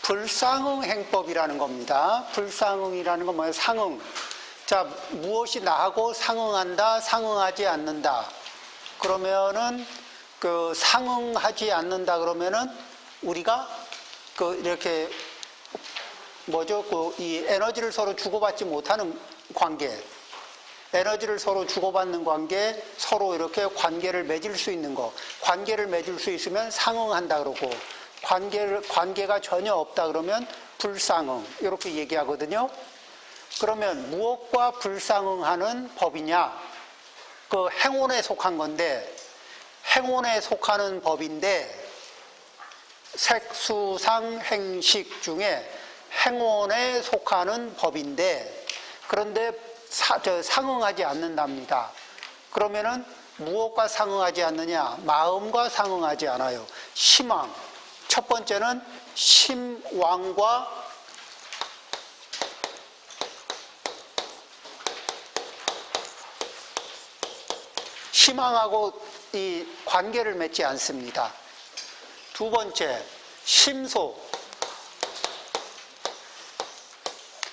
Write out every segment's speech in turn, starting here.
불상응 행법이라는 겁니다. 불상응이라는 건 뭐예요? 상응. 자, 무엇이 나하고 상응한다, 상응하지 않는다. 그러면은 그 상응하지 않는다 그러면은 우리가 그 이렇게 뭐죠? 그 이 에너지를 서로 주고받지 못하는 관계. 에너지를 서로 주고받는 관계, 서로 이렇게 관계를 맺을 수 있는 거. 관계를 맺을 수 있으면 상응한다 그러고, 관계가 전혀 없다 그러면 불상응. 이렇게 얘기하거든요. 그러면 무엇과 불상응하는 법이냐? 그 행원에 속한 건데, 행원에 속하는 법인데, 색수상 행식 중에 행원에 속하는 법인데, 그런데 상응하지 않는답니다. 그러면은 무엇과 상응하지 않느냐? 마음과 상응하지 않아요. 심왕. 첫 번째는 심왕과 심왕하고 이 관계를 맺지 않습니다. 두 번째, 심소.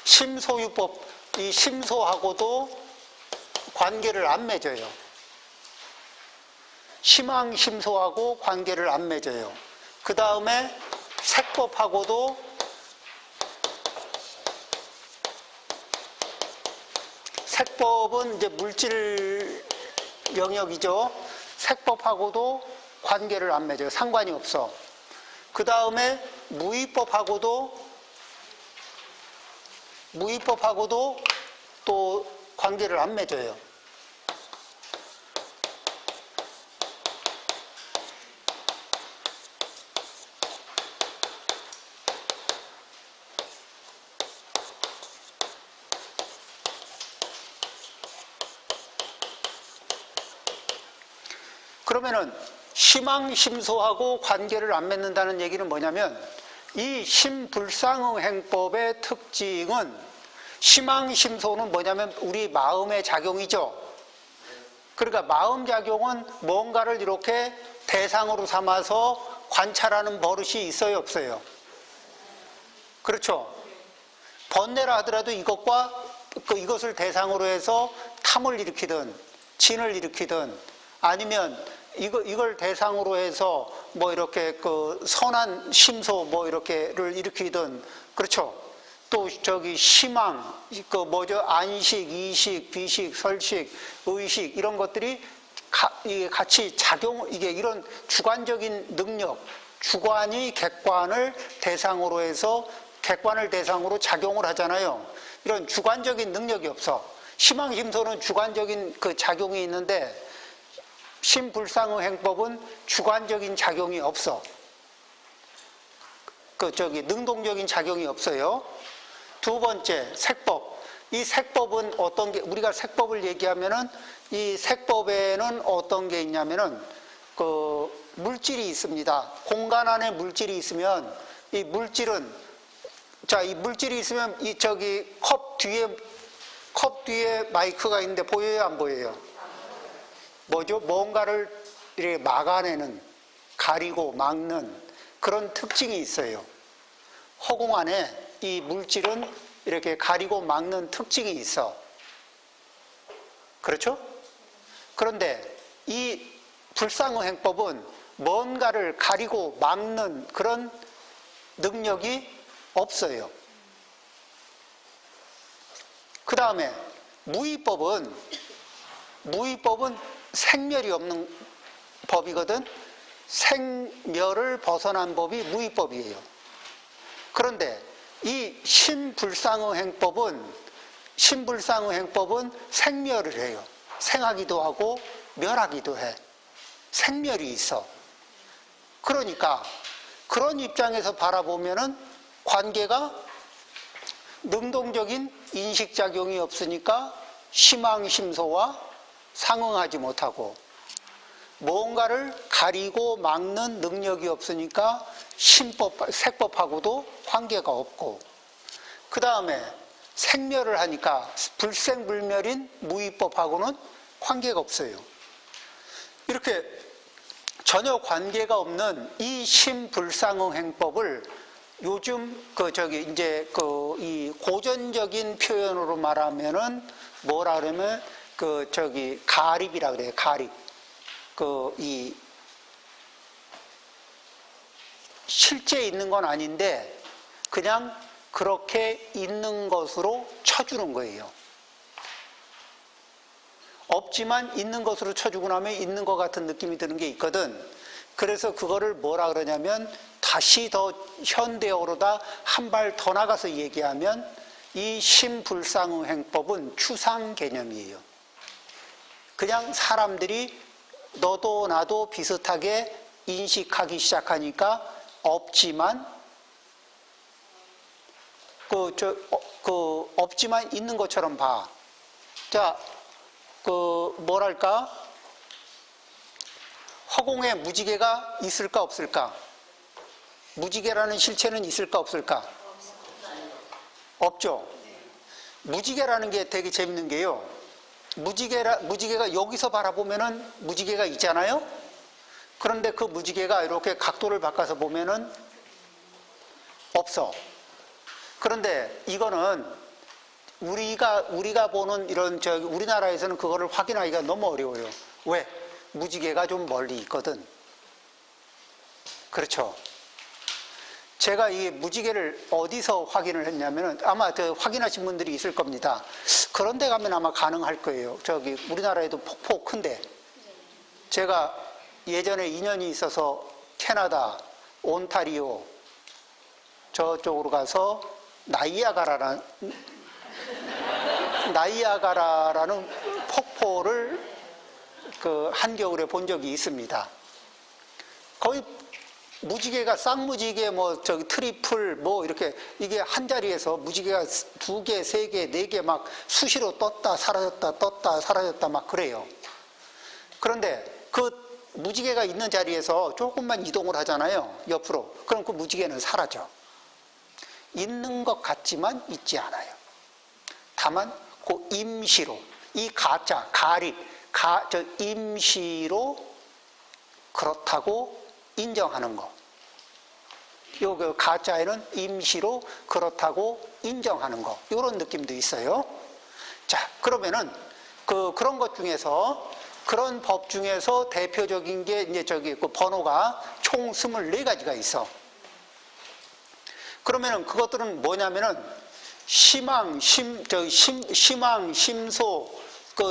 심소유법, 이 심소하고도 관계를 안 맺어요. 심왕, 심소하고 관계를 안 맺어요. 그 다음에 색법하고도 색법은 이제 물질 영역이죠. 색법하고도 관계를 안 맺어요. 상관이 없어. 그 다음에 무의법하고도 또 관계를 안 맺어요. 그러면은 심왕심소하고 관계를 안 맺는다는 얘기는 뭐냐면 이 심불상응 행법의 특징은 심왕심소는 뭐냐면 우리 마음의 작용이죠. 그러니까 마음 작용은 뭔가를 이렇게 대상으로 삼아서 관찰하는 버릇이 있어요, 없어요? 그렇죠. 번뇌라 하더라도 이것을 대상으로 해서 탐을 일으키든 진을 일으키든 아니면 이걸 대상으로 해서 뭐 이렇게 그 선한 심소 뭐 이렇게를 일으키든 그렇죠. 또 저기 심왕 그 뭐죠? 안식, 이식, 비식, 설식, 의식 이런 것들이 같이 이게 이런 주관적인 능력, 주관이 객관을 대상으로 해서 객관을 대상으로 작용을 하잖아요. 이런 주관적인 능력이 없어. 심왕, 심소는 주관적인 그 작용이 있는데 심불상응 행법은 주관적인 작용이 없어. 능동적인 작용이 없어요. 두 번째, 색법. 이 색법은 어떤 게, 우리가 색법을 얘기하면은 이 색법에는 어떤 게 있냐면은 그 물질이 있습니다. 공간 안에 물질이 있으면 이 물질은 이 물질이 있으면 컵 뒤에 마이크가 있는데 보여요, 안 보여요? 뭐죠? 뭔가를 이렇게 막아내는, 가리고 막는 그런 특징이 있어요. 허공 안에 이 물질은 이렇게 가리고 막는 특징이 있어. 그렇죠? 그런데 이 불상응 행법은 뭔가를 가리고 막는 그런 능력이 없어요. 그 다음에 무의법은 생멸이 없는 법이거든. 생멸을 벗어난 법이 무의법이에요. 그런데 이 심불상응 행법은 생멸을 해요. 생하기도 하고 멸하기도 해. 생멸이 있어. 그러니까 그런 입장에서 바라보면은 관계가 능동적인 인식작용이 없으니까 심왕심소와 상응하지 못하고 뭔가를 가리고 막는 능력이 없으니까 색법하고도 관계가 없고 그 다음에 생멸을 하니까 불생불멸인 무의법하고는 관계가 없어요. 이렇게 전혀 관계가 없는 이 심불상응 행법을 요즘 이제 이 고전적인 표현으로 말하면은 뭐라 그러면 가립이라 그래요. 가립. 이 실제 있는 건 아닌데 그냥 그렇게 있는 것으로 쳐주는 거예요. 없지만 있는 것으로 쳐주고 나면 있는 것 같은 느낌이 드는 게 있거든. 그래서 그거를 뭐라 그러냐면 다시 더 현대어로다 한 발 더 나가서 얘기하면 이 심불상응행법은 추상 개념이에요. 그냥 사람들이 너도 나도 비슷하게 인식하기 시작하니까 없지만 없지만 있는 것처럼 봐. 자, 뭐랄까? 허공에 무지개가 있을까 없을까? 무지개라는 실체는 있을까 없을까? 없죠. 무지개라는 게 되게 재밌는 게요. 무지개가 여기서 바라보면은 무지개가 있잖아요. 그런데 그 무지개가 이렇게 각도를 바꿔서 보면은 없어. 그런데 이거는 우리가 보는 이런 우리나라에서는 그거를 확인하기가 너무 어려워요. 왜? 무지개가 좀 멀리 있거든. 그렇죠. 제가 이 무지개를 어디서 확인을 했냐면은 아마 확인하신 분들이 있을 겁니다. 그런 데 가면 아마 가능할 거예요. 우리나라에도 폭포 큰데. 제가 예전에 인연이 있어서 캐나다, 온타리오 저쪽으로 가서 나이아가라라는 폭포를 한겨울에 본 적이 있습니다. 거의 무지개가 쌍무지개 트리플 이렇게 이게 한 자리에서 무지개가 2개, 3개, 4개 막 수시로 떴다 사라졌다 막 그래요. 그런데 그 무지개가 있는 자리에서 조금만 이동을 하잖아요. 옆으로. 그럼 그 무지개는 사라져. 있는 것 같지만 있지 않아요. 다만 그 임시로 이 가립 임시로 그렇다고 인정하는 거. 요 가짜에는 임시로 그렇다고 인정하는 거. 이런 느낌도 있어요. 자, 그러면은 그런 것 중에서 그런 법 중에서 대표적인 게 이제 번호가 총 24가지가 있어. 그러면은 그것들은 뭐냐면은 심왕, 심소,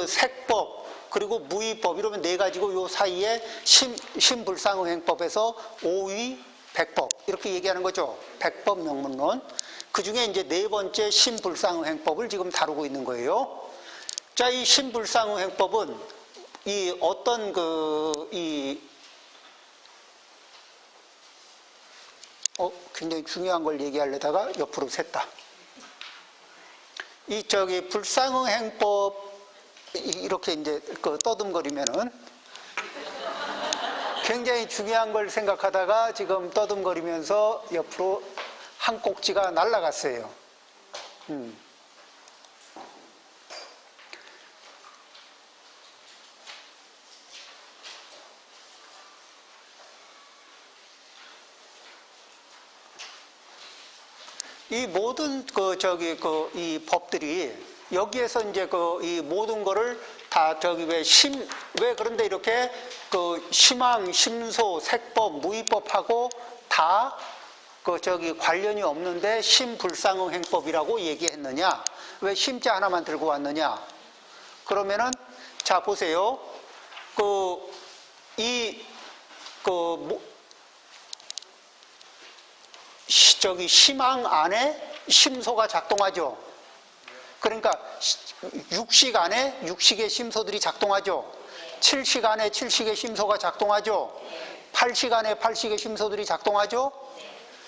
색법, 그리고 무위법 이러면 4가지고 요 사이에 심불상응행법에서 5위, 백법 이렇게 얘기하는 거죠. 백법 명문론. 그 중에 이제 4번째 심불상응행법을 지금 다루고 있는 거예요. 자, 이 심불상응행법은 이 어떤 굉장히 중요한 걸 얘기하려다가 옆으로 샜다. 이 불상응행법 이렇게 이제 떠듬거리면은 굉장히 중요한 걸 생각하다가 지금 떠듬거리면서 옆으로 한 꼭지가 날아갔어요. 이 모든 이 법들이 여기에서 이제 이 모든 거를 다 왜 그런데 이렇게 심왕, 심소, 색법, 무위법하고 다 관련이 없는데 심불상응행법이라고 얘기했느냐? 왜 심자 하나만 들고 왔느냐? 그러면은 자 보세요. 심왕 안에 심소가 작동하죠. 그러니까 육식 안에 육식의 심소들이 작동하죠. 칠식 안에 칠식의 심소가 작동하죠. 팔식 안에 팔식의 심소들이 작동하죠.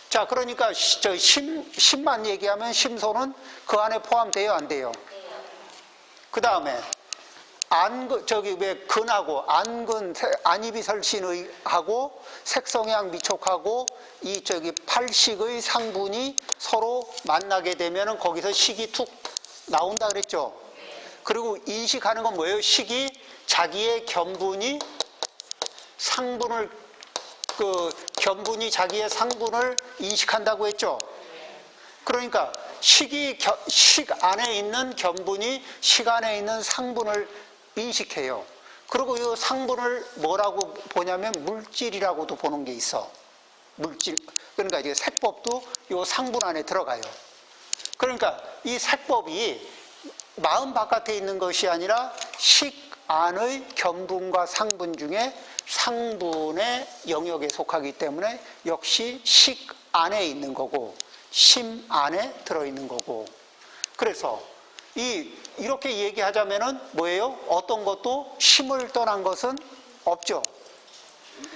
자, 그러니까 심만 얘기하면 심소는 그 안에 포함돼요, 안 돼요? 그 다음에 왜 근하고 안입이설신의하고 색성향 미촉하고 이 팔식의 상분이 서로 만나게 되면은 거기서 식이 툭 나온다 그랬죠. 그리고 인식하는 건 뭐예요? 식이 자기의 견분이 상분을 견분이 자기의 상분을 인식한다고 했죠. 그러니까 식 안에 있는 견분이 식 안에 있는 상분을 인식해요. 그리고 이 상분을 뭐라고 보냐면 물질이라고도 보는 게 있어. 물질. 그러니까 이제 색법도 이 상분 안에 들어가요. 그러니까 이 색법이 마음 바깥에 있는 것이 아니라 식 안의 견분과 상분 중에 상분의 영역에 속하기 때문에 역시 식 안에 있는 거고 심 안에 들어있는 거고. 그래서 이렇게 얘기하자면은 뭐예요? 어떤 것도 심을 떠난 것은 없죠.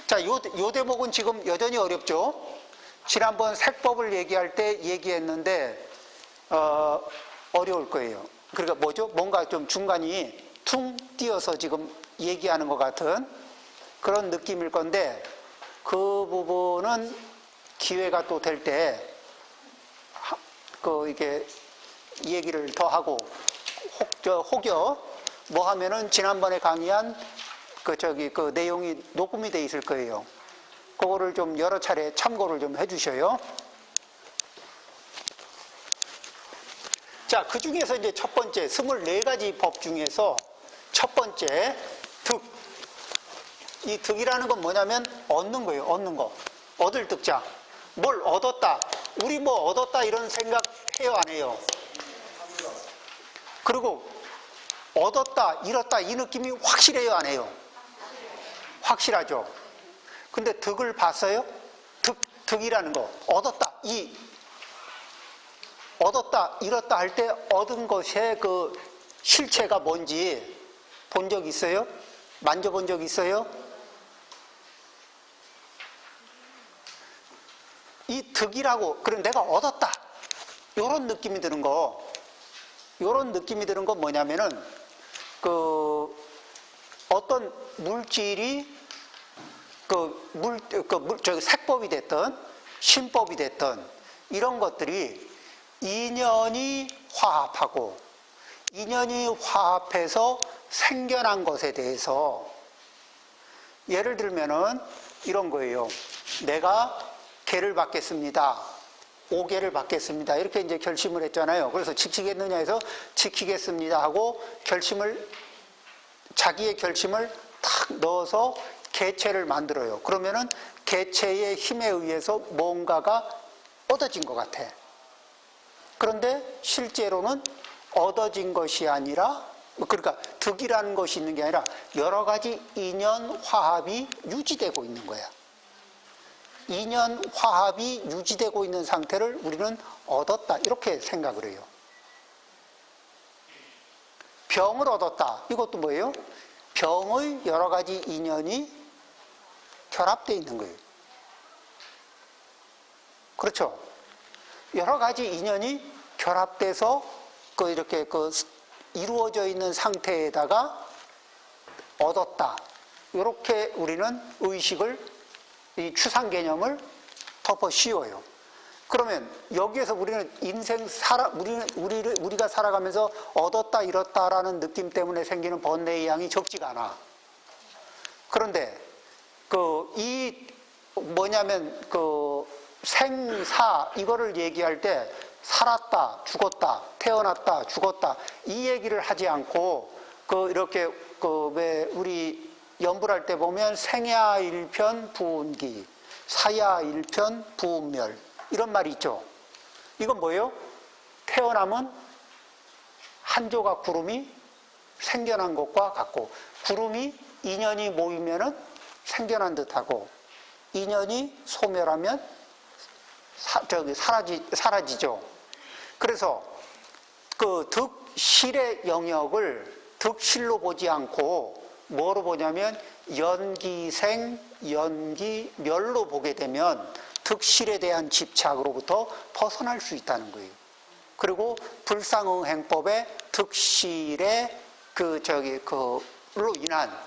자, 요 대목은 지금 여전히 어렵죠. 지난번 색법을 얘기할 때 얘기했는데 어려울 거예요. 그러니까 뭐죠? 뭔가 좀 중간이 퉁 띄어서 지금 얘기하는 것 같은 그런 느낌일 건데, 그 부분은 기회가 또 될 때 이게 얘기를 더 하고 혹여 뭐 하면은 지난번에 강의한 그 내용이 녹음이 돼 있을 거예요. 그거를 좀 여러 차례 참고를 좀 해주셔요. 자, 그 중에서 이제 첫 번째 24가지 법 중에서 첫 번째 득. 이 득이라는 건 뭐냐면 얻는 거예요. 얻는 거. 얻을 득자. 뭘 얻었다. 우리 뭐 얻었다 이런 생각 해요, 안 해요? 그리고 얻었다, 잃었다 이 느낌이 확실해요, 안 해요? 확실하죠. 근데 득을 봤어요? 득이라는 거. 얻었다, 얻었다, 잃었다 할 때 얻은 것의 그 실체가 뭔지 본 적 있어요? 만져본 적 있어요? 이 득이라고, 그럼 내가 얻었다. 요런 느낌이 드는 거. 요런 느낌이 드는 건 뭐냐면은, 어떤 물질이, 색법이 됐든, 신법이 됐든, 이런 것들이 인연이 화합하고, 인연이 화합해서 생겨난 것에 대해서, 예를 들면은 이런 거예요. 내가 개를 받겠습니다. 5개를 받겠습니다. 이렇게 이제 결심을 했잖아요. 그래서 지키겠느냐 해서 지키겠습니다 하고 자기의 결심을 탁 넣어서 개체를 만들어요. 그러면은 개체의 힘에 의해서 뭔가가 얻어진 것 같아. 그런데 실제로는 얻어진 것이 아니라, 그러니까 득이라는 것이 있는 게 아니라 여러 가지 인연 화합이 유지되고 있는 거야. 인연 화합이 유지되고 있는 상태를 우리는 얻었다 이렇게 생각을 해요. 병을 얻었다. 이것도 뭐예요? 병의 여러 가지 인연이 결합되어 있는 거예요. 그렇죠? 여러 가지 인연이 결합돼서 이렇게 이루어져 있는 상태에다가 얻었다. 이렇게 우리는 의식을, 이 추상 개념을 덮어 씌워요. 그러면 여기에서 우리는 우리가 살아가면서 얻었다 잃었다라는 느낌 때문에 생기는 번뇌의 양이 적지가 않아. 그런데 생사 이거를 얘기할 때 살았다, 죽었다, 태어났다, 죽었다 이 얘기를 하지 않고 이렇게 왜 우리 연불할 때 보면 생야 일편 부운기, 사야 일편 부운멸 이런 말이 있죠. 이건 뭐예요? 태어남은 한 조각 구름이 생겨난 것과 같고, 구름이 인연이 모이면은 생겨난 듯하고, 인연이 소멸하면 사라지죠. 그래서 득실의 영역을 득실로 보지 않고 뭐로 보냐면 연기생, 연기멸로 보게 되면 득실에 대한 집착으로부터 벗어날 수 있다는 거예요. 그리고 불상응행법의 득실의 로 인한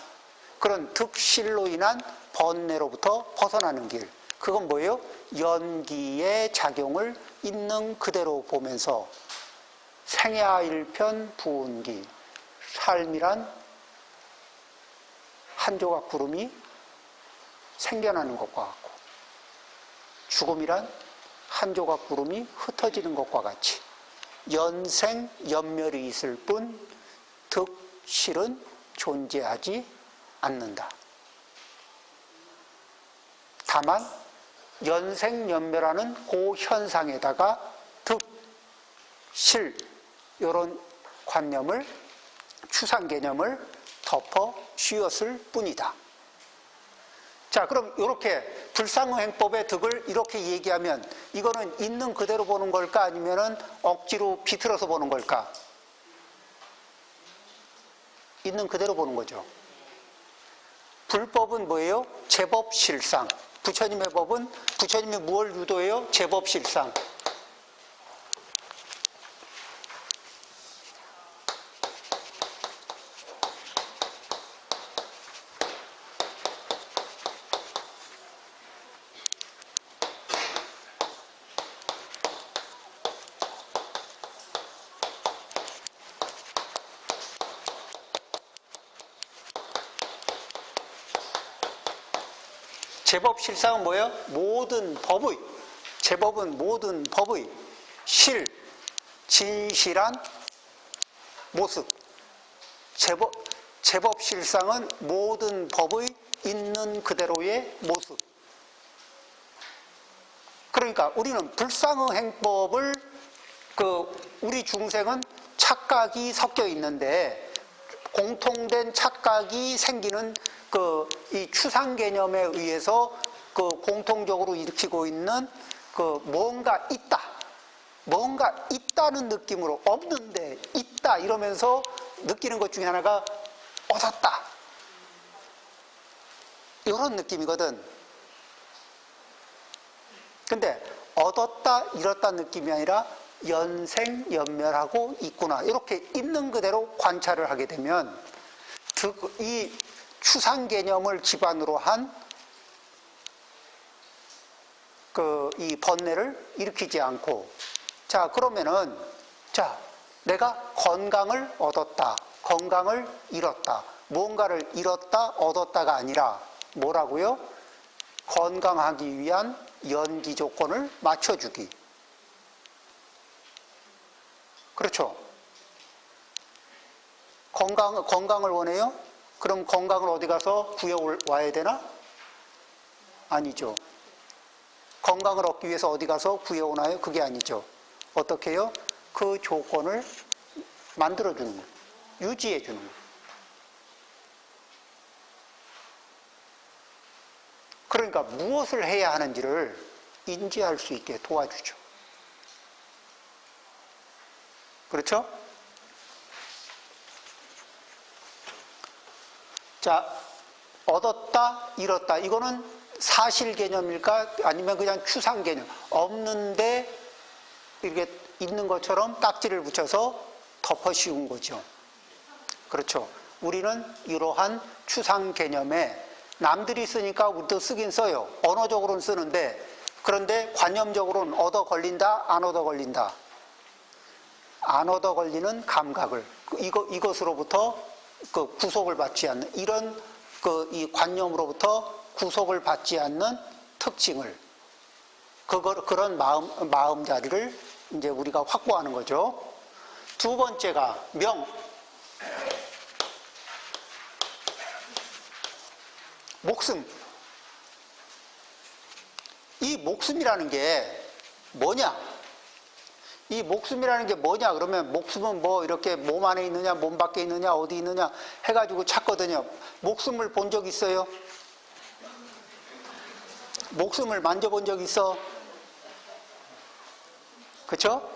그런 득실로 인한 번뇌로부터 벗어나는 길. 그건 뭐예요? 연기의 작용을 있는 그대로 보면서 생야 일편 부운기, 삶이란 한 조각 구름이 생겨나는 것과 같고, 죽음이란 한 조각 구름이 흩어지는 것과 같이 연생 연멸이 있을 뿐 득실은 존재하지 않는다. 다만 연생 연멸하는 그 현상에다가 득실 이런 관념을 추상 개념을 덮어 씌웠을 뿐이다. 자, 그럼 이렇게 불상응행법의 득을 이렇게 얘기하면 이거는 있는 그대로 보는 걸까 아니면은 억지로 비틀어서 보는 걸까? 있는 그대로 보는 거죠. 불법은 뭐예요? 제법실상. 부처님의 법은 부처님이 무엇을 유도해요? 제법실상. 제법실상은 뭐예요? 모든 법의, 제법은 모든 법의 진실한 모습. 제법실상은 모든 법의 있는 그대로의 모습. 그러니까 우리는 불상응행법을 우리 중생은 착각이 섞여 있는데 공통된 착각이 생기는 이 추상 개념에 의해서 공통적으로 일으키고 있는 뭔가 있다는 느낌으로 없는데 있다 이러면서 느끼는 것 중에 하나가 얻었다 이런 느낌이거든. 근데 얻었다 잃었다 느낌이 아니라 연생 연멸하고 있구나 이렇게 있는 그대로 관찰을 하게 되면 이 추상 개념을 기반으로 한 이 번뇌를 일으키지 않고, 자, 그러면은, 자, 내가 건강을 얻었다, 건강을 잃었다, 무언가를 잃었다, 얻었다가 아니라 뭐라고요? 건강하기 위한 연기 조건을 맞춰주기. 그렇죠? 건강을 원해요? 그럼 건강을 어디 가서 구해와야 되나? 아니죠. 건강을 얻기 위해서 어디 가서 구해오나요? 그게 아니죠. 어떻게 해요? 그 조건을 만들어주는 거예요. 유지해주는 거예요. 그러니까 무엇을 해야 하는지를 인지할 수 있게 도와주죠. 그렇죠? 자, 얻었다, 잃었다. 이거는 사실 개념일까? 아니면 그냥 추상 개념. 없는데 이렇게 있는 것처럼 딱지를 붙여서 덮어 씌운 거죠. 그렇죠. 우리는 이러한 추상 개념에 남들이 쓰니까 우리도 쓰긴 써요. 언어적으로는 쓰는데 그런데 관념적으로는 얻어 걸린다, 안 얻어 걸린다. 안 얻어 걸리는 감각을 이것으로부터 구속을 받지 않는 이런 이 관념으로부터 구속을 받지 않는 특징을 그런 마음자리를 이제 우리가 확보하는 거죠. 두 번째가 목숨. 이 목숨이라는 게 뭐냐? 이 목숨이라는 게 뭐냐? 그러면 목숨은 뭐 이렇게 몸 안에 있느냐, 몸 밖에 있느냐, 어디 있느냐 해가지고 찾거든요. 목숨을 본 적 있어요? 목숨을 만져본 적 있어? 그렇죠?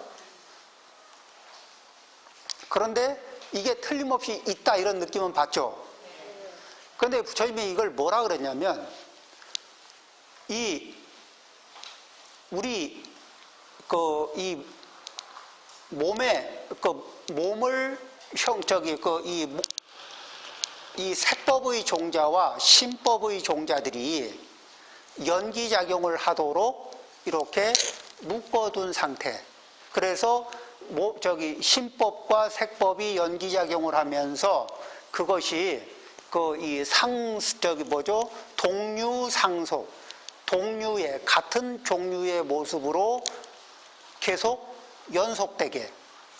그런데 이게 틀림없이 있다 이런 느낌은 받죠. 그런데 부처님이 이걸 뭐라 그랬냐면 우리 이 몸에 몸을 이 색법의 종자와 신법의 종자들이 연기작용을 하도록 이렇게 묶어둔 상태. 그래서 신법과 색법이 연기작용을 하면서 그것이 동류상속, 동류의 같은 종류의 모습으로 계속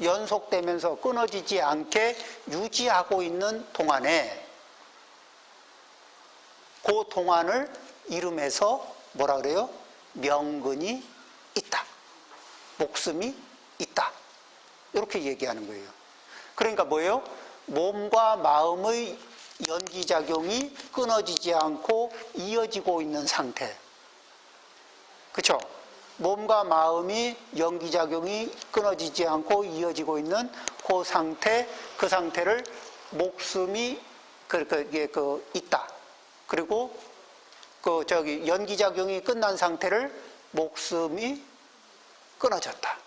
연속되면서 끊어지지 않게 유지하고 있는 동안에 그 동안을 이름해서 뭐라 그래요? 명근이 있다. 목숨이 있다. 이렇게 얘기하는 거예요. 그러니까 뭐예요? 몸과 마음의 연기작용이 끊어지지 않고 이어지고 있는 상태. 그렇죠? 몸과 마음이 연기작용이 끊어지지 않고 이어지고 있는 그 상태, 그 상태를 목숨이 있다. 그리고 연기작용이 끝난 상태를 목숨이 끊어졌다.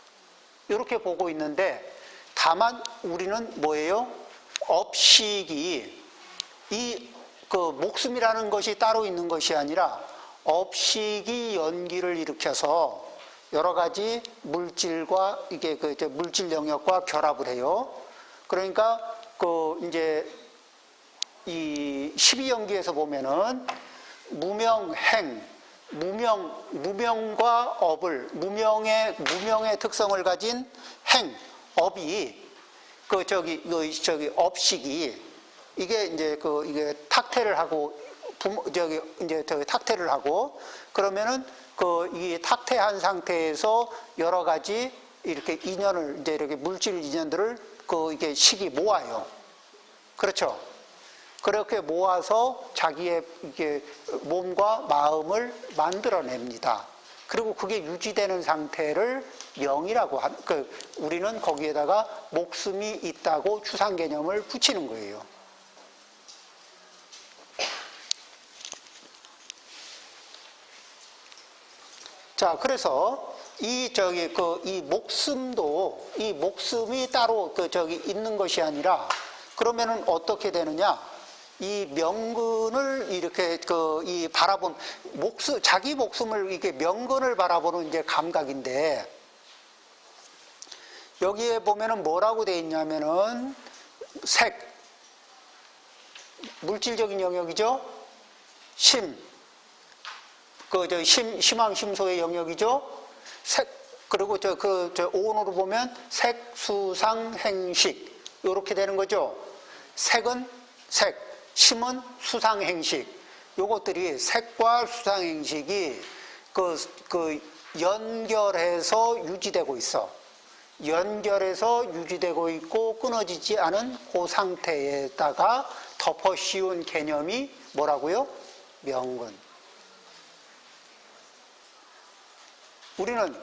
이렇게 보고 있는데, 다만 우리는 뭐예요? 업식이 목숨이라는 것이 따로 있는 것이 아니라 업식이 연기를 일으켜서 여러 가지 물질과 물질 영역과 결합을 해요. 그러니까 이제 이 12연기에서 보면은 무명과 업을 무명의 특성을 가진 업이 업식이 이게 이제 이게 탁태를 하고 탁태를 하고 그러면은 이 탁태한 상태에서 여러 가지 이렇게 인연을 이렇게 물질 인연들을 이게 식이 모아요. 그렇죠? 그렇게 모아서 자기의 이게 몸과 마음을 만들어냅니다. 그리고 그게 유지되는 상태를 명이라고 우리는 거기에다가 목숨이 있다고 추상 개념을 붙이는 거예요. 자, 그래서 이 목숨이 따로 있는 것이 아니라 그러면은 어떻게 되느냐? 이 명근을 이렇게 자기 목숨을 이렇게 명근을 바라보는 이제 감각인데, 여기에 보면은 뭐라고 되어 있냐면은 물질적인 영역이죠. 심왕심소의 영역이죠. 그리고 오온으로 보면 색수상행식 이렇게 되는 거죠. 색은 심은 수상행식. 요것들이 색과 수상행식이 연결해서 유지되고 있어. 연결해서 유지되고 있고 끊어지지 않은 그 상태에다가 덮어 씌운 개념이 뭐라고요? 명근. 우리는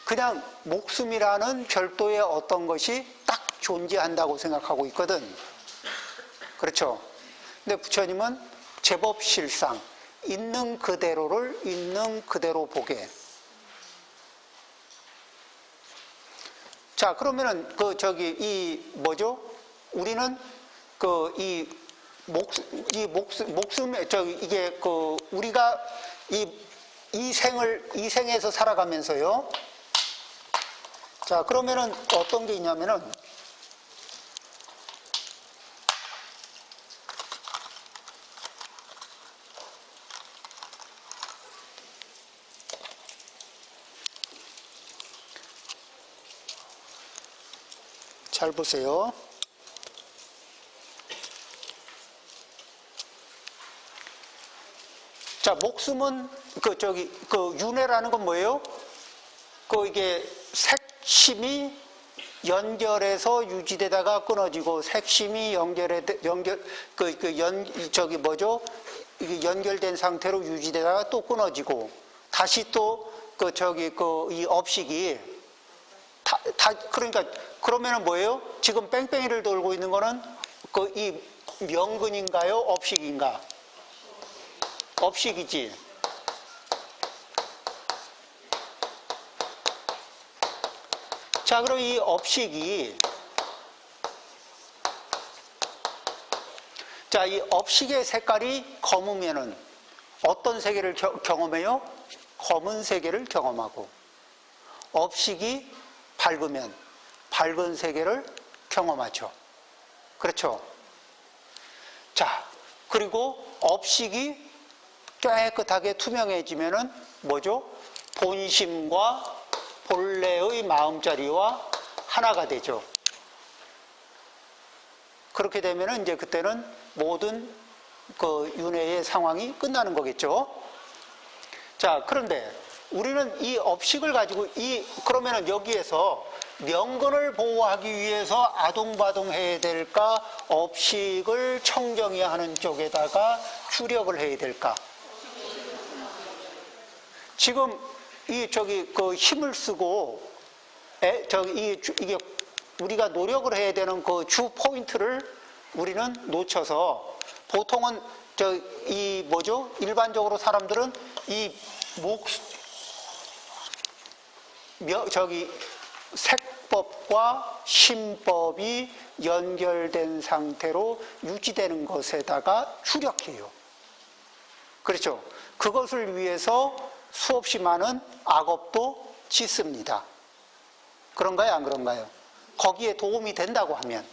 그냥 목숨이라는 별도의 어떤 것이 딱 존재한다고 생각하고 있거든. 그렇죠? 근데 부처님은 제법 실상, 있는 그대로를 있는 그대로 보게. 자, 그러면은 우리는 목숨에 우리가 이 생에서 살아가면서요. 자, 그러면은 어떤 게 있냐면은 잘 보세요. 자, 목숨은 윤회라는 건 뭐예요? 이게 색심이 연결해서 유지되다가 끊어지고 색심이 연결된 상태로 유지되다가 또 끊어지고 다시 또 이 업식이 그러니까 그러면은 뭐예요? 지금 뺑뺑이를 돌고 있는 거는 이 명근인가요? 업식인가? 업식이지. 자, 그럼 이 업식이 이 업식의 색깔이 검으면은 어떤 세계를 경험해요? 검은 세계를 경험하고, 업식이 밝으면 밝은 세계를 경험하죠. 그렇죠? 자, 그리고 업식이 깨끗하게 투명해지면은 뭐죠? 본심과 본래의 마음자리와 하나가 되죠. 그렇게 되면은 이제 그때는 모든 그 윤회의 상황이 끝나는 거겠죠. 자, 그런데 우리는 이 업식을 가지고 그러면은 여기에서 명근을 보호하기 위해서 아동바동해야 될까? 업식을 청정히 하는 쪽에다가 주력을 해야 될까? 지금 그 힘을 쓰고 이게 우리가 노력을 해야 되는 그 주 포인트를 우리는 놓쳐서 보통은 일반적으로 사람들은 색법과 심법이 연결된 상태로 유지되는 것에다가 주력해요. 그렇죠? 그것을 위해서 수없이 많은 악업도 짓습니다. 그런가요? 안 그런가요? 거기에 도움이 된다고 하면.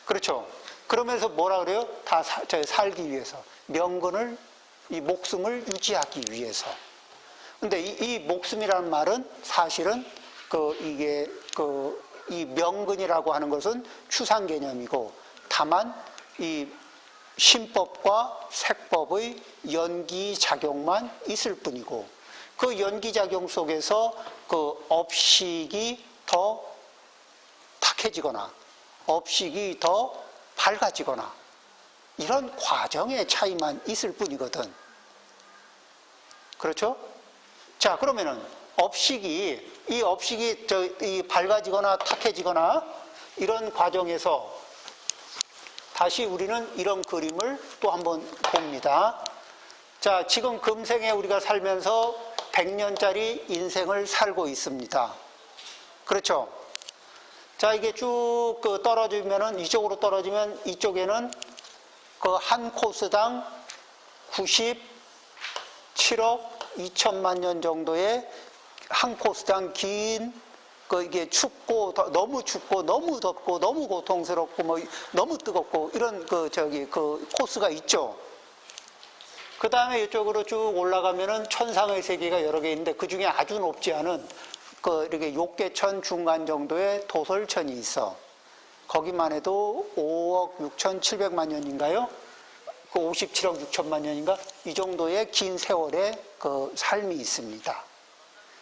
그렇죠? 그러면서 뭐라 그래요? 다 살기 위해서. 명근을, 이 목숨을 유지하기 위해서. 근데 이 목숨이라는 말은 사실은 이 명근이라고 하는 것은 추상 개념이고, 다만 이 신법과 색법의 연기작용만 있을 뿐이고, 그 연기작용 속에서 그 업식이 더 탁해지거나 업식이 더 밝아지거나 이런 과정의 차이만 있을 뿐이거든. 그렇죠? 자, 그러면은 이 업식이 밝아지거나 탁해지거나 이런 과정에서 다시 우리는 이런 그림을 또 한번 봅니다. 자, 지금 금생에 우리가 살면서 100년짜리 인생을 살고 있습니다. 그렇죠? 자, 이게 쭉 떨어지면은, 이쪽으로 떨어지면 이쪽에는 그 한 코스당 97억 2천만 년 정도의 한 코스당 긴, 이게 춥고, 너무 춥고, 너무 덥고, 너무 고통스럽고, 너무 뜨겁고, 이런 코스가 있죠. 그 다음에 이쪽으로 쭉 올라가면은 천상의 세계가 여러 개 있는데, 그 중에 아주 높지 않은, 이렇게 욕계천 중간 정도의 도솔천이 있어. 거기만 해도 5억 6,700만 년인가요? 57억 6천만 년인가? 이 정도의 긴 세월의 삶이 있습니다.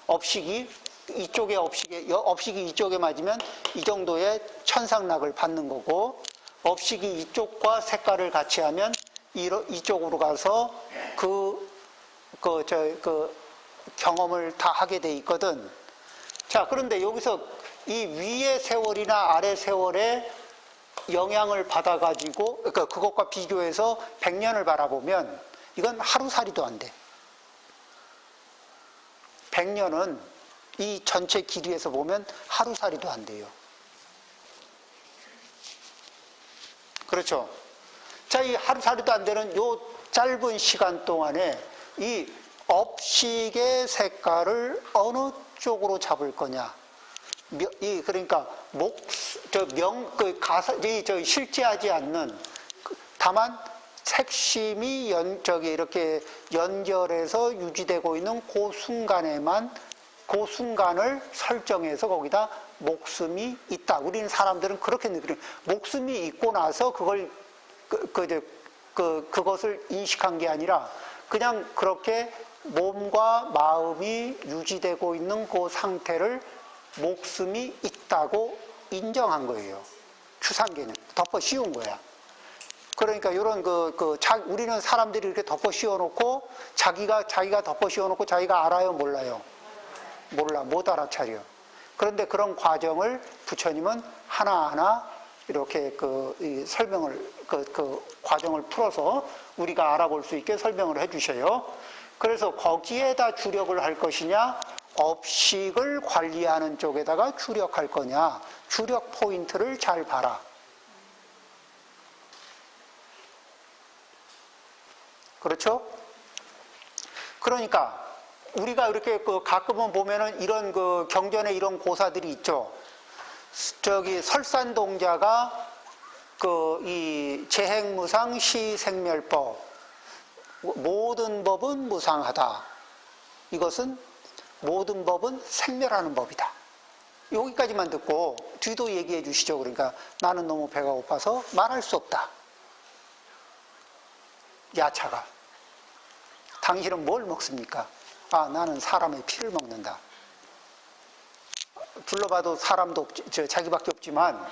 업식이 이쪽에 맞으면 이 정도의 천상락을 받는 거고, 업식이 이쪽과 색깔을 같이 하면 이쪽으로 가서 경험을 다 하게 돼 있거든. 자, 그런데 여기서 이 위의 세월이나 아래 세월에 영향을 받아가지고, 그것과 비교해서 100년을 바라보면 이건 하루살이도 안 돼. 100년은 이 전체 길이에서 보면 하루살이도 안 돼요. 그렇죠? 자, 이 하루살이도 안 되는 요 짧은 시간 동안에 이 업식의 색깔을 어느 쪽으로 잡을 거냐. 그러니까 실제하지 않는, 다만 색심이 이렇게 연결해서 유지되고 있는 그 순간에만, 그 순간을 설정해서 거기다 목숨이 있다. 우리는 사람들은 그렇게 느껴요. 목숨이 있고 나서 그것을 인식한 게 아니라 그냥 그렇게 몸과 마음이 유지되고 있는 그 상태를 목숨이 있다고 인정한 거예요. 추상개념. 덮어 씌운 거야. 그러니까 이런 우리는 사람들이 이렇게 덮어 씌워놓고 자기가 덮어 씌워놓고 자기가 알아요, 몰라요? 몰라, 못 알아차려. 그런데 그런 과정을 부처님은 하나하나 이렇게 설명을, 과정을 풀어서 우리가 알아볼 수 있게 설명을 해 주셔요. 그래서 거기에다 주력을 할 것이냐, 업식을 관리하는 쪽에다가 주력할 거냐, 주력 포인트를 잘 봐라. 그렇죠? 그러니까 우리가 이렇게 가끔은 보면은 이런 경전에 이런 고사들이 있죠. 설산동자가 이 재행무상 시생멸법, 모든 법은 무상하다. 이것은 모든 법은 생멸하는 법이다. 여기까지만 듣고 뒤도 얘기해 주시죠. 그러니까 나는 너무 배가 고파서 말할 수 없다. 야차가. 당신은 뭘 먹습니까? 아, 나는 사람의 피를 먹는다. 불러봐도 사람도 자기밖에 없지만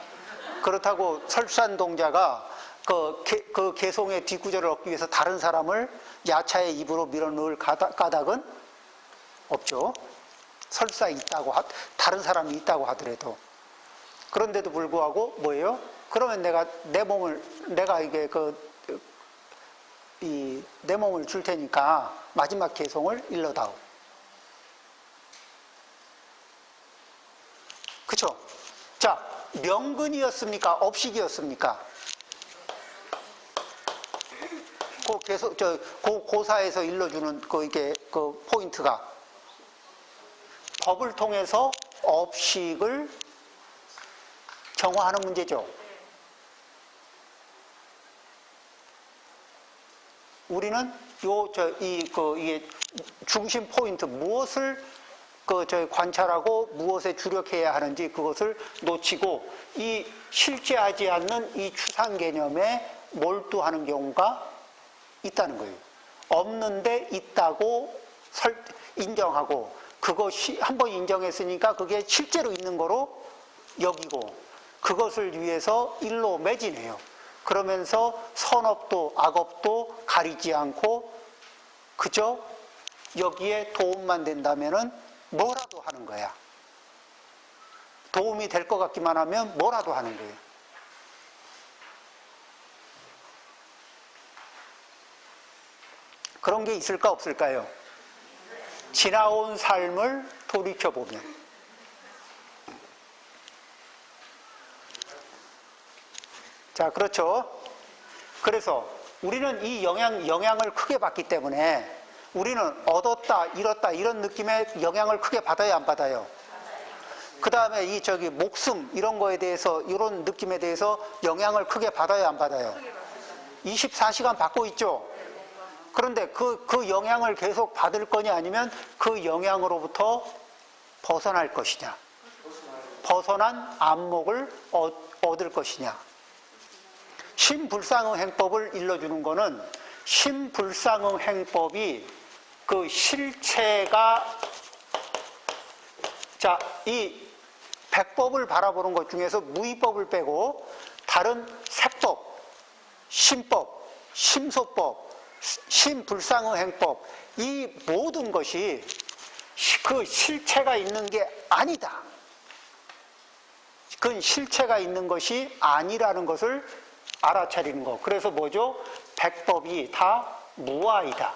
그렇다고 설산동자가 그 개송의 뒷구절을 얻기 위해서 다른 사람을 야차의 입으로 밀어넣을 까닭은 없죠. 설사 있다고 다른 사람이 있다고 하더라도. 그런데도 불구하고 뭐예요? 그러면 내가 이게 내 몸을 줄 테니까 마지막 개송을 일러다오. 그쵸? 자, 명근이었습니까? 업식이었습니까? 고사에서 일러주는 그 포인트가 법을 통해서 업식을 정화하는 문제죠. 우리는 이게 중심 포인트, 무엇을 관찰하고 무엇에 주력해야 하는지 그것을 놓치고 이 실제하지 않는 이 추상 개념에 몰두하는 경우가 있다는 거예요. 없는데 있다고 인정하고 그것이 한번 인정했으니까 그게 실제로 있는 거로 여기고 그것을 위해서 일로 매진해요. 그러면서 선업도 악업도 가리지 않고 그저 여기에 도움만 된다면은 뭐라도 하는 거야. 도움이 될 것 같기만 하면 뭐라도 하는 거예요. 그런 게 있을까 없을까요? 지나온 삶을 돌이켜보면. 자, 그렇죠. 그래서 우리는 이 영향을 크게 받기 때문에 우리는 얻었다, 잃었다 이런 느낌의 영향을 크게 받아요, 안 받아요? 그 다음에 목숨 이런 거에 대해서 이런 느낌에 대해서 영향을 크게 받아요, 안 받아요? 24시간 받고 있죠. 그런데 그 영향을 계속 받을 거냐 아니면 그 영향으로부터 벗어날 것이냐, 벗어난 안목을 얻을 것이냐. 신불상응행법을 일러주는 거는 신불상응행법이 그 실체가 자, 이 백법을 바라보는 것 중에서 무의법을 빼고 다른 색법, 신법, 심소법, 신불상응행법 이 모든 것이 그 실체가 있는 게 아니다. 그건 실체가 있는 것이 아니라는 것을 알아차리는 거. 그래서 뭐죠? 백법이 다 무아이다.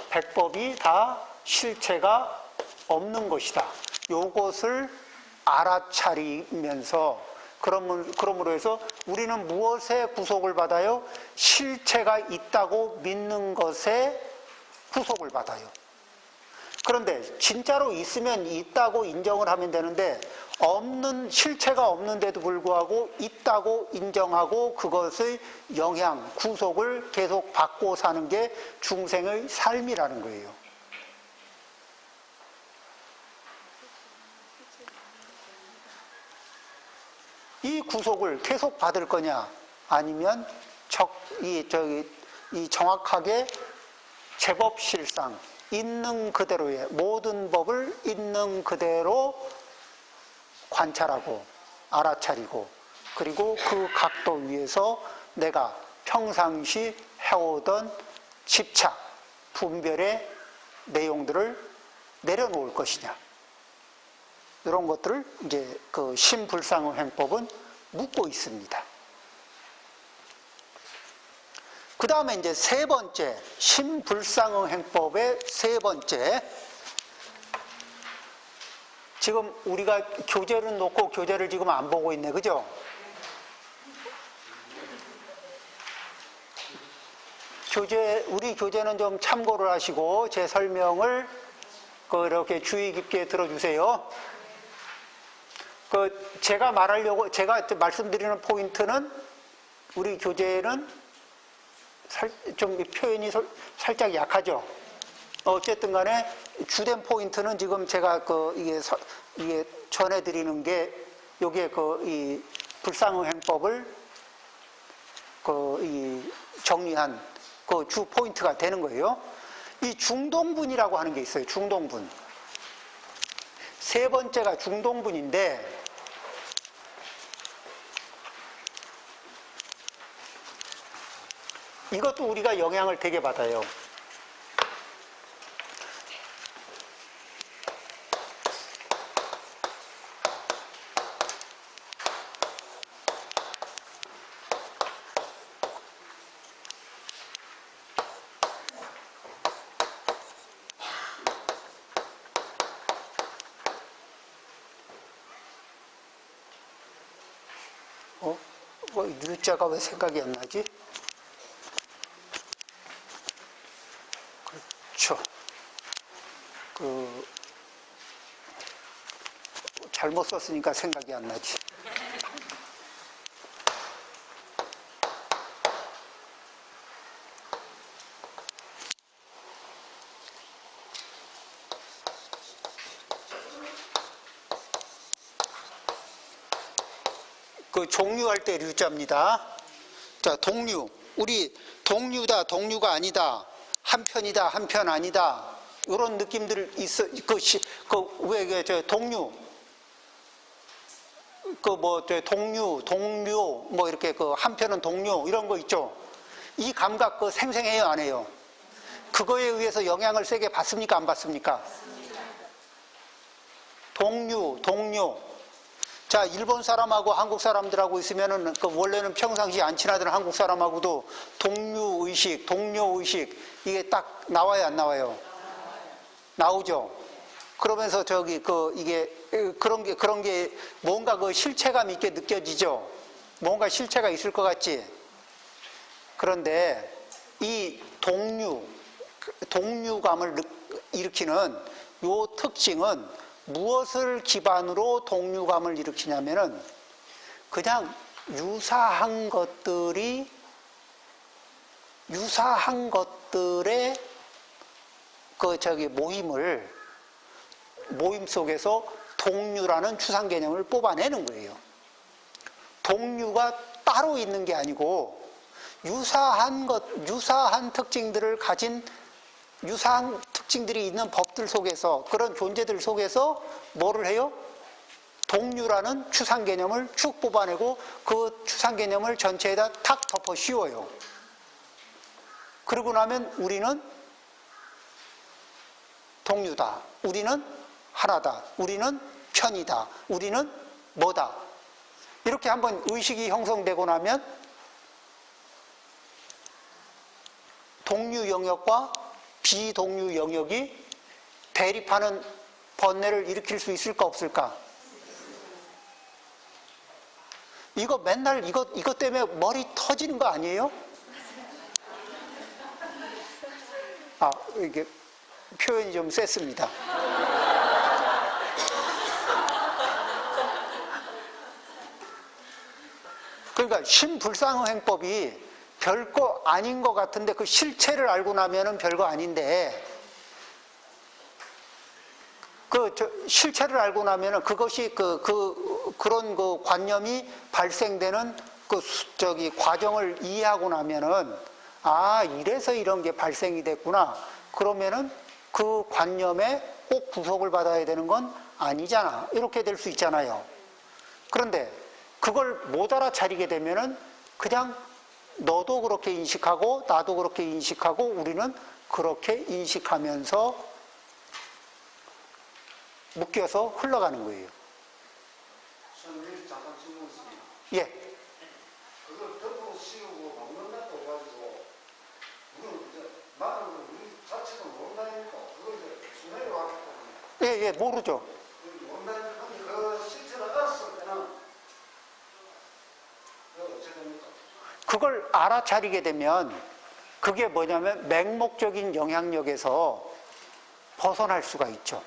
백법이 다 실체가 없는 것이다. 요것을 알아차리면서 그러므로 해서 우리는 무엇에 구속을 받아요? 실체가 있다고 믿는 것에 구속을 받아요. 그런데 진짜로 있으면 있다고 인정을 하면 되는데 실체가 없는데도 불구하고 있다고 인정하고 그것의 영향, 구속을 계속 받고 사는 게 중생의 삶이라는 거예요. 이 구속을 계속 받을 거냐 아니면 이 정확하게 제법실상 있는 그대로의 모든 법을 있는 그대로 관찰하고 알아차리고 그리고 그 각도 위에서 내가 평상시 해오던 집착, 분별의 내용들을 내려놓을 것이냐. 이런 것들을 이제 그 신불상응행법은 묻고 있습니다. 그 다음에 이제 세 번째, 신불상응행법의 세 번째. 지금 우리가 교재를 놓고 교재를 지금 안 보고 있네, 그죠? 우리 교재는 좀 참고를 하시고 제 설명을 이렇게 주의 깊게 들어주세요. 제가 말씀드리는 포인트는 우리 교재에는 좀 표현이 살짝 약하죠. 어쨌든 간에 주된 포인트는 지금 제가 이게 전해드리는 게 요게 이 불상응행법을 이 정리한 주 포인트가 되는 거예요. 이 중동분이라고 하는 게 있어요. 중동분. 세 번째가 중동분인데 이것도 우리가 영향을 되게 받아요. 유자가 왜 생각이 안 나지? 그렇죠. 잘못 썼으니까 생각이 안 나지. 종류할 때 류자입니다. 자, 동류. 우리 동류다, 동류가 아니다. 한편이다, 한편 아니다. 이런 느낌들 있어. 동류. 동류, 이렇게 한편은 동료, 이런 거 있죠. 이 감각 생생해요, 안 해요? 그거에 의해서 영향을 세게 받습니까, 안 받습니까? 동류, 동료. 자, 일본 사람하고 한국 사람들하고 있으면은 원래는 평상시 안 친하던 한국 사람하고도 동료의식, 동료의식 이게 딱 나와요, 안 나와요? 나오죠. 그러면서 이게 그런 게 뭔가 실체감 있게 느껴지죠. 뭔가 실체가 있을 것 같지. 그런데 이 동류감을 일으키는 요 특징은 무엇을 기반으로 동류감을 일으키냐면은 그냥 유사한 것들의 모임 속에서 동류라는 추상 개념을 뽑아내는 거예요. 동류가 따로 있는 게 아니고 유사한 특징들을 가진 유사한 특징들이 있는 법들 속에서, 그런 존재들 속에서 뭐를 해요? 동류라는 추상 개념을 쭉 뽑아내고 그 추상 개념을 전체에다 탁 덮어 씌워요. 그러고 나면 우리는 동류다. 우리는 하나다. 우리는 편이다. 우리는 뭐다. 이렇게 한번 의식이 형성되고 나면 동류 영역과 비동류 영역이 대립하는 번뇌를 일으킬 수 있을까 없을까? 이거 맨날 이것 때문에 머리 터지는 거 아니에요? 이게 표현이 좀 셌습니다. 그러니까 신불상응행법이 별거 아닌 것 같은데 그 실체를 알고 나면은 별거 아닌데 실체를 알고 나면은 그것이 그런 관념이 발생되는 과정을 이해하고 나면은 이래서 이런 게 발생이 됐구나. 그러면은 그 관념에 꼭 구속을 받아야 되는 건 아니잖아. 이렇게 될 수 있잖아요. 그런데 그걸 못 알아차리게 되면은 그냥 너도 그렇게 인식하고 나도 그렇게 인식하고 우리는 그렇게 인식하면서 묶여서 흘러가는 거예요. 선생님 잠깐 질문 있습니다. 예. 그걸 덮어 씌우고 먹는다고 해가지고 우리는 이제 나는 우리 자체가 모른다니까 그걸 이제 순회에 왔기 때문에 예, 모르죠. 모른다니까 그 실체를 알았을 때는 어떻게 됩니까? 그걸 알아차리게 되면 그게 뭐냐면 맹목적인 영향력에서 벗어날 수가 있죠.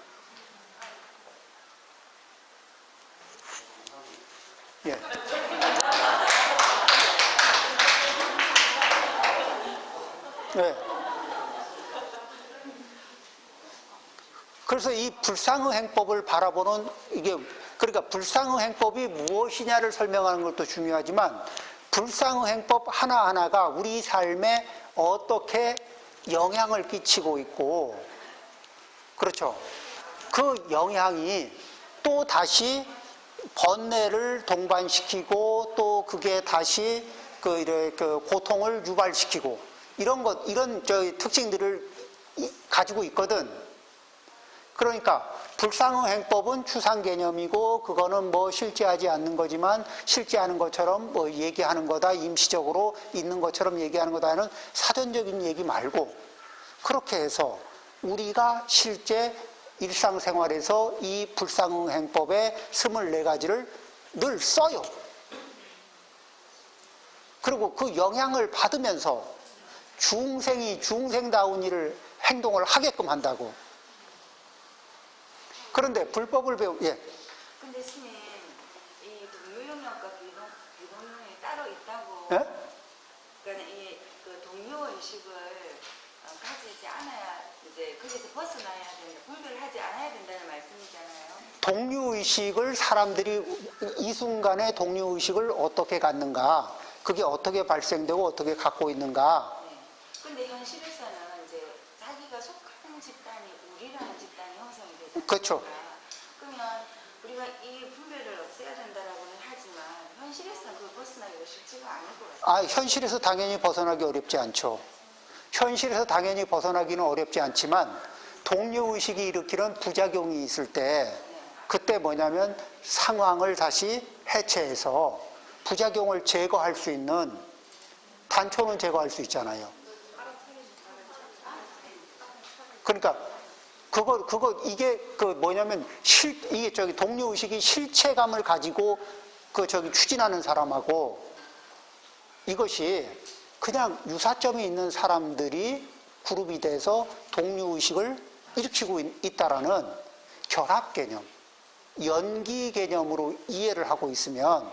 예. 네. 그래서 이 불상의행법을 바라보는 이게 그러니까 불상의행법이 무엇이냐를 설명하는 것도 중요하지만 불상의행법 하나하나가 우리 삶에 어떻게 영향을 끼치고 있고 그렇죠. 그 영향이 또 다시 번뇌를 동반시키고 또 그게 다시 그 고통을 유발시키고 이런 특징들을 가지고 있거든. 그러니까 불상의행법은 추상 개념이고 그거는 뭐 실제하지 않는 거지만 실제하는 것처럼 뭐 얘기하는 거다, 임시적으로 있는 것처럼 얘기하는 거다는 사전적인 얘기 말고 그렇게 해서 우리가 실제 일상생활에서 이 불상의행법의 24가지를 늘 써요. 그리고 그 영향을 받으면서 중생이 중생다운 일을 행동을 하게끔 한다고. 그런데 불법을 예. 근데 스님, 이 동묘영역과 비동묘영이 따로 있다고. 예? 그러니까 그 동묘의식을 가지지 않아야 이제 거기서 벗어나야 된다. 분별을 하지 않아야 된다는 말씀이잖아요. 동류의식을 사람들이 이 순간에 동류의식을 어떻게 갖는가? 그게 어떻게 발생되고 어떻게 갖고 있는가? 네. 근데 현실에서는 이제 자기가 속하는 집단이 우리라는 집단이 형성이 되잖아요. 그렇죠. 그러면 우리가 이 분별을 없애야 된다라고는 하지만 현실에서는 그걸 벗어나기가 쉽지가 않을 것 같아요. 현실에서 당연히 벗어나기 어렵지 않죠. 현실에서 당연히 벗어나기는 어렵지 않지만 동료의식이 일으키는 부작용이 있을 때 그때 뭐냐면 상황을 다시 해체해서 부작용을 제거할 수 있는 단초는 제거할 수 있잖아요. 그러니까 이게 뭐냐면 이게 동료의식이 실체감을 가지고 추진하는 사람하고 이것이 그냥 유사점이 있는 사람들이 그룹이 돼서 동료의식을 일으키고 있다라는 결합 개념, 연기 개념으로 이해를 하고 있으면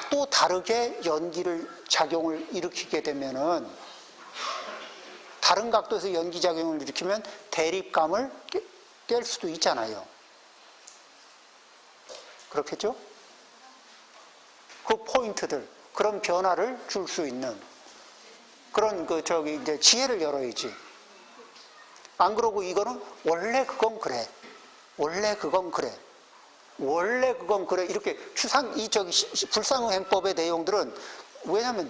또 다르게 작용을 일으키게 되면은 다른 각도에서 연기작용을 일으키면 대립감을 깰 수도 있잖아요. 그렇겠죠? 그 포인트들, 그런 변화를 줄 수 있는 그런 이제 지혜를 열어야지. 안 그러고 이거는 원래 그건 그래. 원래 그건 그래. 원래 그건 그래. 이렇게 불상의행법의 내용들은 왜냐면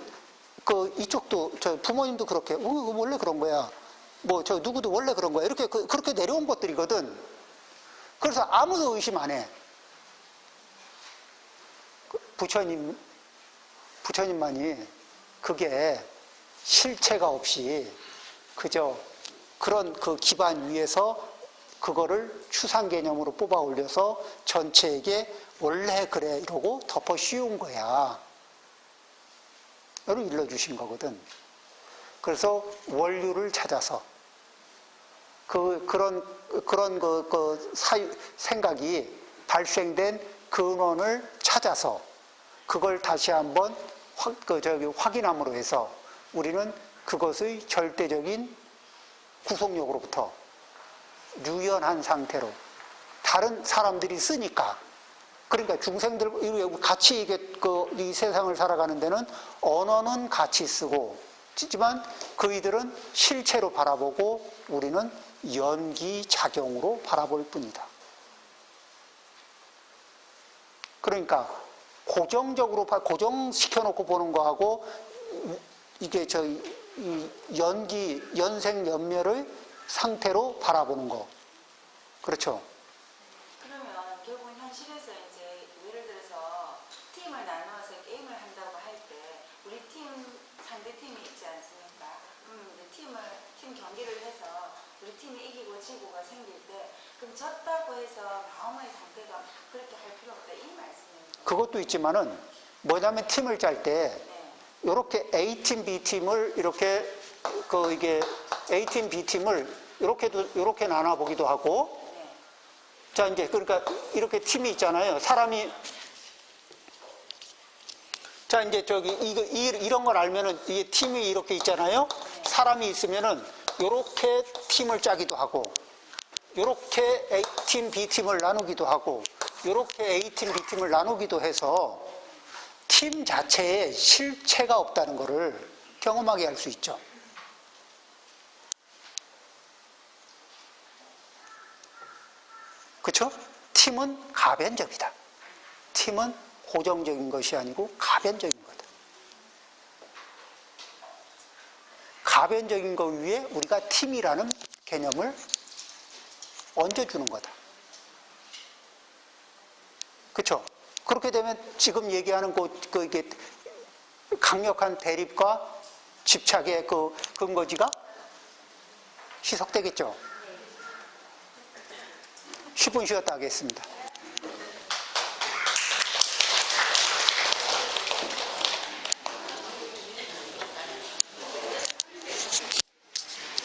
이쪽도 부모님도 그렇게 원래 그런 거야. 누구도 원래 그런 거야. 이렇게 그렇게 내려온 것들이거든. 그래서 아무도 의심 안 해. 부처님만이 그게 실체가 없이 그저 그런 기반 위에서 그거를 추상 개념으로 뽑아 올려서 전체에게 원래 그래 이러고 덮어 씌운 거야. 이걸 일러주신 거거든. 그래서 원류를 찾아서 그런 생각이 발생된 근원을 찾아서 그걸 다시 한번 확인함으로 해서 우리는 그것의 절대적인 구속력으로부터 유연한 상태로 다른 사람들이 쓰니까 그러니까 중생들 같이 이 세상을 살아가는 데는 언어는 같이 쓰고 하지만 그이들은 실체로 바라보고 우리는 연기작용으로 바라볼 뿐이다. 그러니까 고정시켜놓고 보는 거하고 이게 연생연멸의 상태로 바라보는 거. 그렇죠? 그러면 결국은 현실에서 이제 예를 들어서 팀을 나누어서 게임을 한다고 할 때 우리 상대 팀이 있지 않습니까? 이제 팀 경기를 해서 우리 팀이 이기고 지고가 생길 때 그럼 졌다고 해서 마음의 상태가 그렇게 할 필요 없다 이 말씀입니다. 그것도 있지만은 뭐냐면 팀을 짤 때 이렇게 A팀, B팀을 이렇게 이게 A팀, B팀을 이렇게 나눠보기도 하고 자 이제 그러니까 이렇게 팀이 있잖아요. 사람이 자, 이제 저기 이런 걸 알면은 이게 팀이 이렇게 있잖아요. 사람이 있으면은 요렇게 팀을 짜기도 하고, 요렇게 A팀, B팀을 나누기도 하고, 요렇게 A팀, B팀을 나누기도 해서 팀 자체에 실체가 없다는 것을 경험하게 할 수 있죠. 그렇죠? 팀은 가변적이다. 팀은 고정적인 것이 아니고 가변적인 거다. 가변적인 것 위에 우리가 팀이라는 개념을 얹어주는 거다. 그렇죠? 그렇게 되면 지금 얘기하는 이게 강력한 대립과 집착의 그 근거지가 희석되겠죠? 10분 쉬었다 하겠습니다.